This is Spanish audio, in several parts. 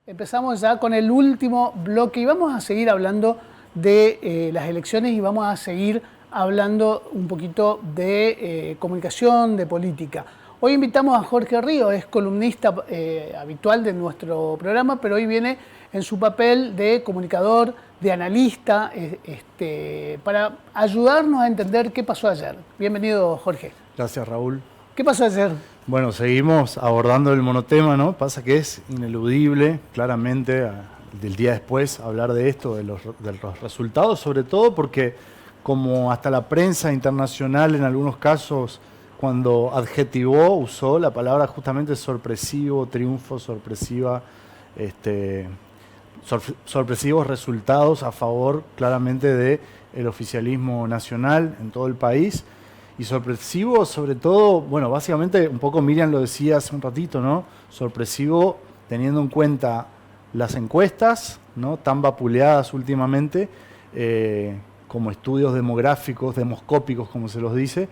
Empezamos ya con el último bloque y vamos a seguir hablando de las elecciones y vamos a seguir hablando un poquito de comunicación, de política. Hoy invitamos a Jorge Río, es columnista habitual de nuestro programa, pero hoy viene en su papel de comunicador, de analista, para ayudarnos a entender qué pasó ayer. Bienvenido, Jorge. Gracias, Raúl. ¿Qué pasó ayer? Bueno, seguimos abordando el monotema, ¿no? Pasa que es ineludible, claramente, del día después, hablar de esto, de los resultados, sobre todo porque, como hasta la prensa internacional en algunos casos, cuando adjetivó, usó la palabra justamente sorpresivo, triunfo, sorpresiva, sorpresivos resultados a favor, claramente, del oficialismo nacional en todo el país. Y sorpresivo, sobre todo, bueno, básicamente, un poco Miriam lo decía hace un ratito, ¿no? Sorpresivo teniendo en cuenta las encuestas, ¿no? Tan vapuleadas últimamente, como estudios demográficos, demoscópicos, como se los dice,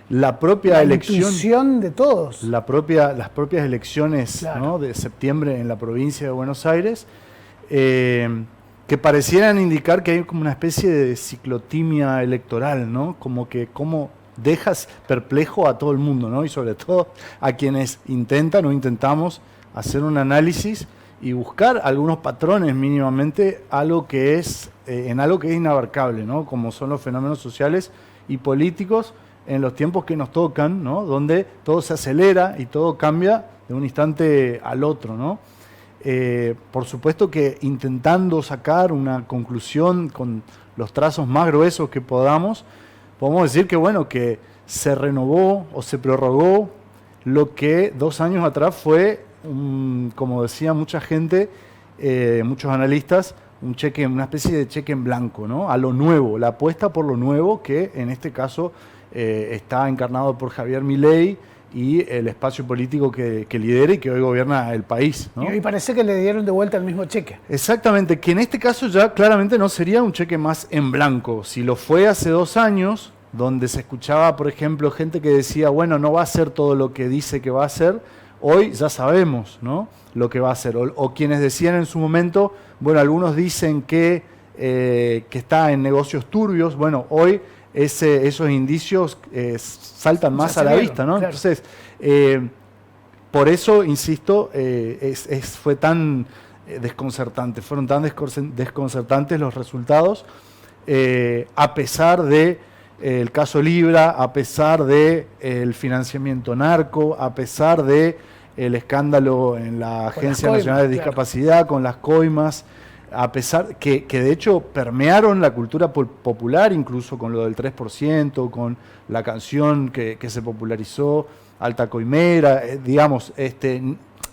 la propia elección... La intuición de todos. Las propias elecciones, claro, ¿no? De septiembre en la provincia de Buenos Aires, que parecieran indicar que hay como una especie de ciclotimia electoral, ¿no? Como que dejas perplejo a todo el mundo, ¿no? Y sobre todo a quienes intentan o intentamos hacer un análisis y buscar algunos patrones mínimamente en algo que es inabarcable, ¿no? Como son los fenómenos sociales y políticos en los tiempos que nos tocan, ¿no? Donde todo se acelera y todo cambia de un instante al otro, ¿no? Por supuesto que intentando sacar una conclusión con los trazos más gruesos que podamos decir que, bueno, que se renovó o se prorrogó lo que 2 años atrás fue, como decía mucha gente, muchos analistas, una especie de cheque en blanco, ¿no? A lo nuevo, la apuesta por lo nuevo, que en este caso está encarnado por Javier Milei y el espacio político que lidera y que hoy gobierna el país, ¿no? Y hoy parece que le dieron de vuelta el mismo cheque. Exactamente, que en este caso ya claramente no sería un cheque más en blanco. Si lo fue hace 2 años, donde se escuchaba, por ejemplo, gente que decía, bueno, no va a hacer todo lo que dice que va a hacer, hoy ya sabemos, ¿no? Lo que va a hacer. O quienes decían en su momento, bueno, algunos dicen que está en negocios turbios, bueno, hoy esos indicios saltan más a la vista, ¿no? Claro. Entonces, por eso, insisto, fue tan desconcertante, fueron tan desconcertantes los resultados, a pesar de el caso Libra, a pesar de el financiamiento narco, a pesar de el escándalo en la Agencia Nacional de Discapacidad, claro, con las coimas, a pesar que de hecho permearon la cultura popular, incluso con lo del 3%, con la canción que se popularizó, Alta Coimera, digamos,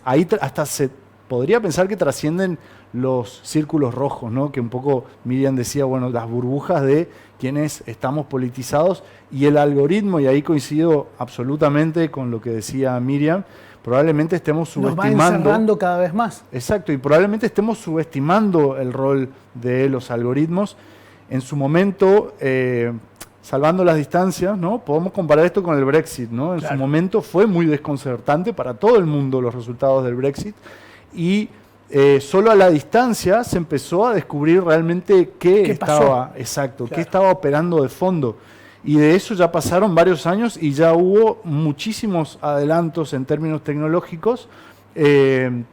ahí hasta se podría pensar que trascienden los círculos rojos, ¿no? Que un poco Miriam decía, bueno, las burbujas de quienes estamos politizados y el algoritmo, y ahí coincido absolutamente con lo que decía Miriam, probablemente estemos subestimando... Nos va encerrando cada vez más. Exacto, y probablemente estemos subestimando el rol de los algoritmos. En su momento, salvando las distancias, ¿no? Podemos comparar esto con el Brexit, ¿no? En claro, su momento fue muy desconcertante para todo el mundo los resultados del Brexit y solo a la distancia se empezó a descubrir realmente qué estaba operando de fondo. Y de eso ya pasaron varios años y ya hubo muchísimos adelantos en términos tecnológicos. Que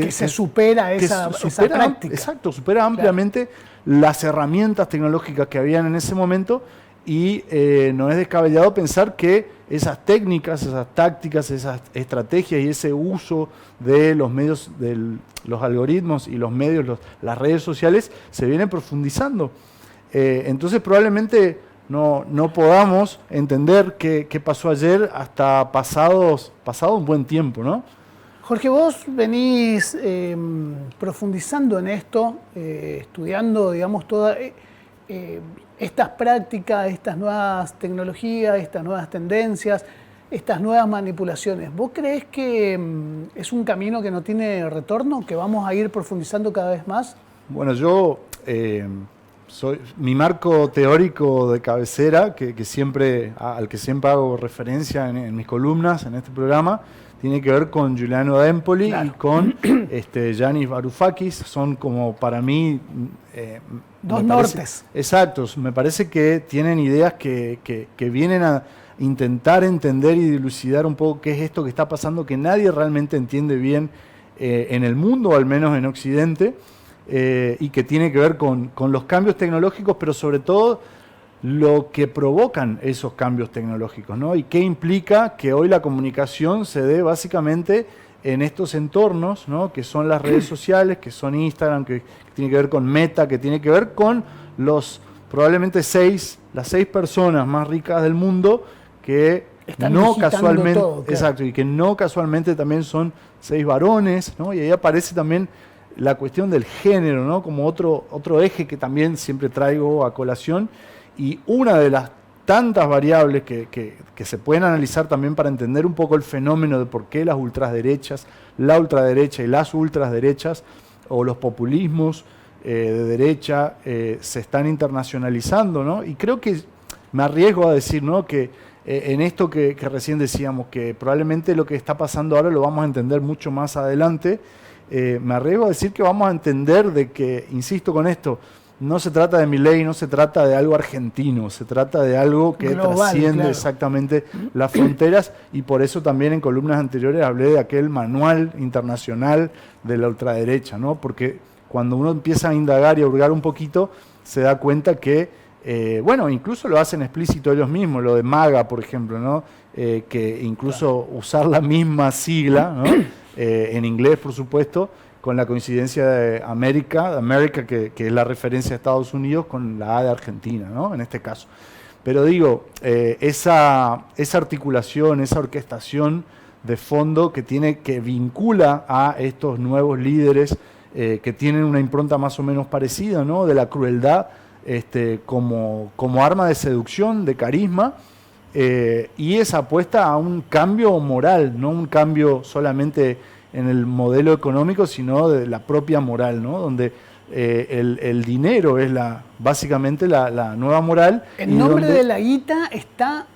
se supera esa práctica. Exacto, supera ampliamente las herramientas tecnológicas que habían en ese momento y no es descabellado pensar que esas técnicas, esas tácticas, esas estrategias y ese uso de los medios, de los algoritmos y los medios, las redes sociales, se vienen profundizando. Entonces probablemente no podamos entender qué pasó ayer hasta pasado un buen tiempo, ¿no? Jorge, vos venís profundizando en esto, estudiando, digamos, todas estas prácticas, estas nuevas tecnologías, estas nuevas tendencias, estas nuevas manipulaciones. ¿Vos creés que es un camino que no tiene retorno, que vamos a ir profundizando cada vez más? Bueno, yo... mi marco teórico de cabecera, al que siempre hago referencia en mis columnas, en este programa, tiene que ver con Giuliano D'Empoli Claro. y con Yanis Varoufakis. Son como para mí... Dos nortes. Exacto, me parece que tienen ideas que vienen a intentar entender y dilucidar un poco qué es esto que está pasando, que nadie realmente entiende bien en el mundo, o al menos en Occidente, y que tiene que ver con los cambios tecnológicos, pero sobre todo lo que provocan esos cambios tecnológicos, ¿no? Y qué implica que hoy la comunicación se dé básicamente en estos entornos, ¿no? Que son las redes sociales, que son Instagram, que tiene que ver con Meta, que tiene que ver con los probablemente las 6 personas más ricas del mundo, que Están no digitando casualmente, todo, claro. exacto, y que no casualmente también son 6 varones, ¿no? Y ahí aparece también la cuestión del género, ¿no? Como otro eje que también siempre traigo a colación, y una de las tantas variables que se pueden analizar también para entender un poco el fenómeno de por qué las ultraderechas, la ultraderecha y las ultraderechas, o los populismos de derecha se están internacionalizando, ¿no? Y creo que me arriesgo a decir, ¿no? Que en esto que recién decíamos, que probablemente lo que está pasando ahora lo vamos a entender mucho más adelante, me arriesgo a decir que vamos a entender de que, insisto con esto, no se trata de Milei, no se trata de algo argentino, se trata de algo que global, trasciende claro. exactamente las fronteras, y por eso también en columnas anteriores hablé de aquel manual internacional de la ultraderecha, ¿no? Porque cuando uno empieza a indagar y a hurgar un poquito, se da cuenta que, bueno, incluso lo hacen explícito ellos mismos, lo de MAGA, por ejemplo, ¿no? Que incluso usar la misma sigla, ¿no? En inglés, por supuesto, con la coincidencia de América, que es la referencia a Estados Unidos, con la A de Argentina, ¿no? En este caso. Pero digo, esa articulación, esa orquestación de fondo que vincula a estos nuevos líderes que tienen una impronta más o menos parecida, ¿no? De la crueldad como arma de seducción, de carisma, y esa apuesta a un cambio moral, no un cambio solamente en el modelo económico, sino de la propia moral, ¿no? Donde el dinero es básicamente la nueva moral. En nombre de la guita está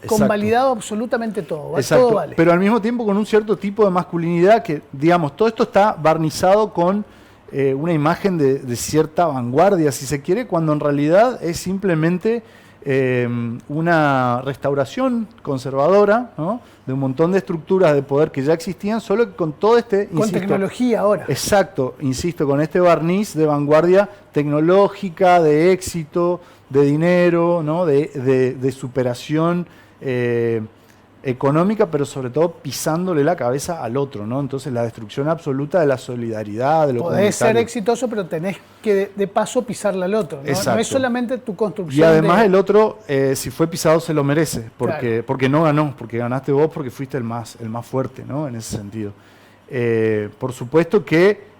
convalidado absolutamente todo, Exacto, todo vale. pero al mismo tiempo con un cierto tipo de masculinidad que, digamos, todo esto está barnizado con una imagen de cierta vanguardia, si se quiere, cuando en realidad es simplemente una restauración conservadora, ¿no? De un montón de estructuras de poder que ya existían, solo que con todo con tecnología ahora. Exacto, insisto, con este barniz de vanguardia tecnológica, de éxito, de dinero, ¿no? de superación económica, pero sobre todo pisándole la cabeza al otro, ¿no? Entonces la destrucción absoluta de la solidaridad, de lo comunitario. Podés ser exitoso, pero tenés que de paso pisarle al otro, ¿no? No es solamente tu construcción. Y además el otro, si fue pisado, se lo merece, porque no ganó, porque ganaste vos, porque fuiste el más fuerte, ¿no? En ese sentido. Por supuesto que,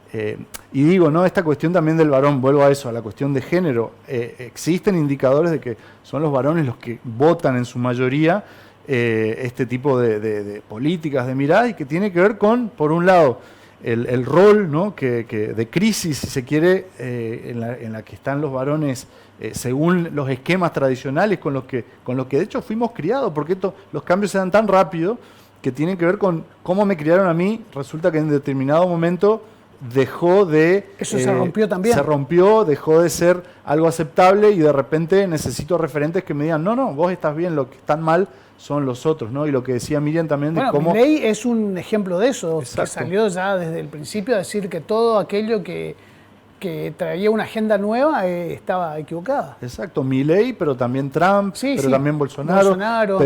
y digo, ¿no? Esta cuestión también del varón, vuelvo a eso, a la cuestión de género. Existen indicadores de que son los varones los que votan en su mayoría este tipo de políticas, de miradas, y que tiene que ver con, por un lado, el rol, ¿no? de crisis, si se quiere, en la que están los varones según los esquemas tradicionales con los que de hecho fuimos criados, porque los cambios se dan tan rápido que tienen que ver con cómo me criaron a mí. Resulta que en determinado momento dejó de... Eso se rompió también. Se rompió, dejó de ser algo aceptable, y de repente necesito referentes que me digan, no, vos estás bien, lo que están mal son los otros, ¿no? Y lo que decía Miriam también de cómo... Milei es un ejemplo de eso, Exacto. Que salió ya desde el principio a decir que todo aquello que traía una agenda nueva estaba equivocada. Exacto, Milei, pero también Trump, también Bolsonaro.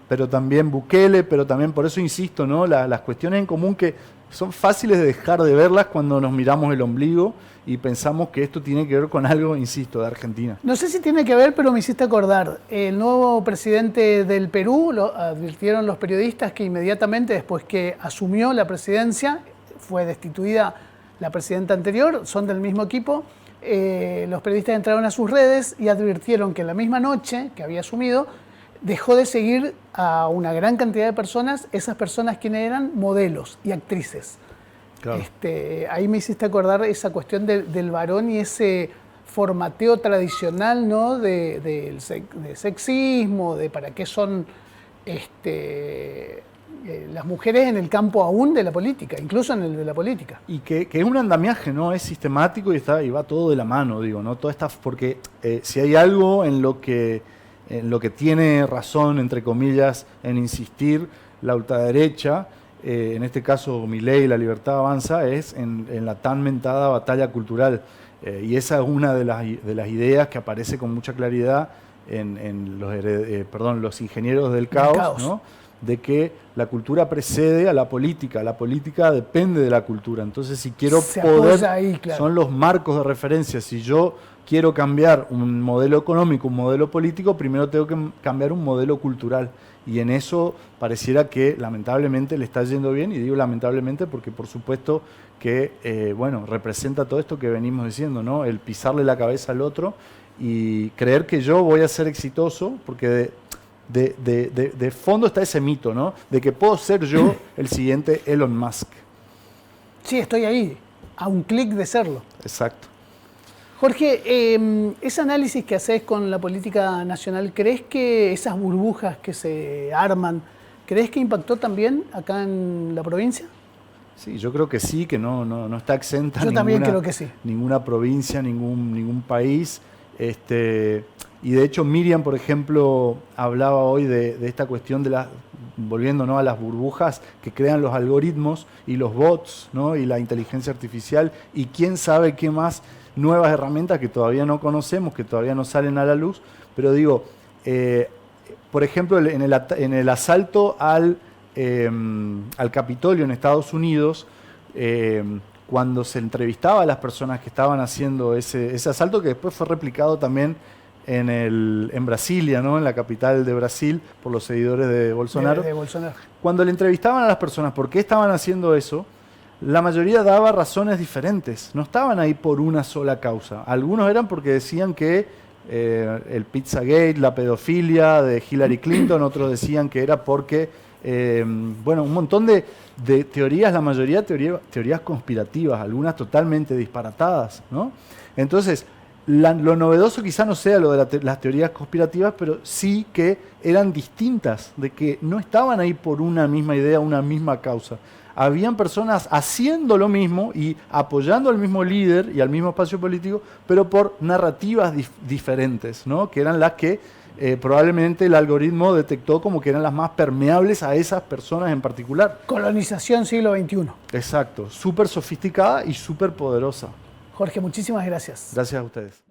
Pero también Bukele, pero también, por eso insisto, ¿no? Las cuestiones en común que son fáciles de dejar de verlas cuando nos miramos el ombligo y pensamos que esto tiene que ver con algo, insisto, de Argentina. No sé si tiene que ver, pero me hiciste acordar. El nuevo presidente del Perú, lo advirtieron los periodistas que inmediatamente después que asumió la presidencia, fue destituida la presidenta anterior, son del mismo equipo. Los periodistas entraron a sus redes y advirtieron que la misma noche que había asumido, dejó de seguir a una gran cantidad de personas, esas personas quienes eran modelos y actrices. Claro. Ahí me hiciste acordar esa cuestión del varón y ese formateo tradicional, ¿no? de sexismo, de para qué son las mujeres en el campo aún de la política, incluso en el de la política. Y que es un andamiaje, ¿no? Es sistemático y va todo de la mano, digo, ¿no? Todo está, porque si hay algo en lo que tiene razón, entre comillas, en insistir la ultraderecha, en este caso Milei y La Libertad Avanza, es en la tan mentada batalla cultural. Y esa es una de las ideas que aparece con mucha claridad en los ingenieros del caos, ¿no? De que la cultura precede a la política depende de la cultura. Entonces, si quiero poder, ahí, claro, son los marcos de referencia. Si yo quiero cambiar un modelo económico, un modelo político, primero tengo que cambiar un modelo cultural. Y en eso pareciera que lamentablemente le está yendo bien, y digo lamentablemente porque por supuesto que representa todo esto que venimos diciendo, ¿no? El pisarle la cabeza al otro y creer que yo voy a ser exitoso, porque de fondo está ese mito, ¿no? De que puedo ser yo el siguiente Elon Musk. Sí, estoy ahí, a un clic de serlo. Exacto. Jorge, ese análisis que haces con la política nacional, ¿crees que esas burbujas que se arman, crees que impactó también acá en la provincia? Sí, yo creo que sí, que no está exenta yo también creo que sí. Ninguna provincia, ningún país. Y de hecho Miriam, por ejemplo, hablaba hoy de esta cuestión volviendo, ¿no?, a las burbujas que crean los algoritmos y los bots, ¿no?, y la inteligencia artificial, y quién sabe qué más nuevas herramientas que todavía no conocemos, que todavía no salen a la luz. Pero digo, por ejemplo, en el asalto al Capitolio en Estados Unidos, cuando se entrevistaba a las personas que estaban haciendo ese asalto, que después fue replicado también en Brasilia, ¿no?, en la capital de Brasil, por los seguidores de Bolsonaro. De Bolsonaro. Cuando le entrevistaban a las personas por qué estaban haciendo eso, la mayoría daba razones diferentes. No estaban ahí por una sola causa. Algunos eran porque decían que el Pizzagate, la pedofilia de Hillary Clinton, otros decían que era porque, un montón de teorías, la mayoría teorías conspirativas, algunas totalmente disparatadas, ¿no? Entonces, lo novedoso quizá no sea lo de las teorías conspirativas, pero sí que eran distintas, de que no estaban ahí por una misma idea, una misma causa. Habían personas haciendo lo mismo y apoyando al mismo líder y al mismo espacio político, pero por narrativas diferentes, ¿no?, que eran las que probablemente el algoritmo detectó como que eran las más permeables a esas personas en particular. Colonización siglo XXI. Exacto, súper sofisticada y súper poderosa. Jorge, muchísimas gracias. Gracias a ustedes.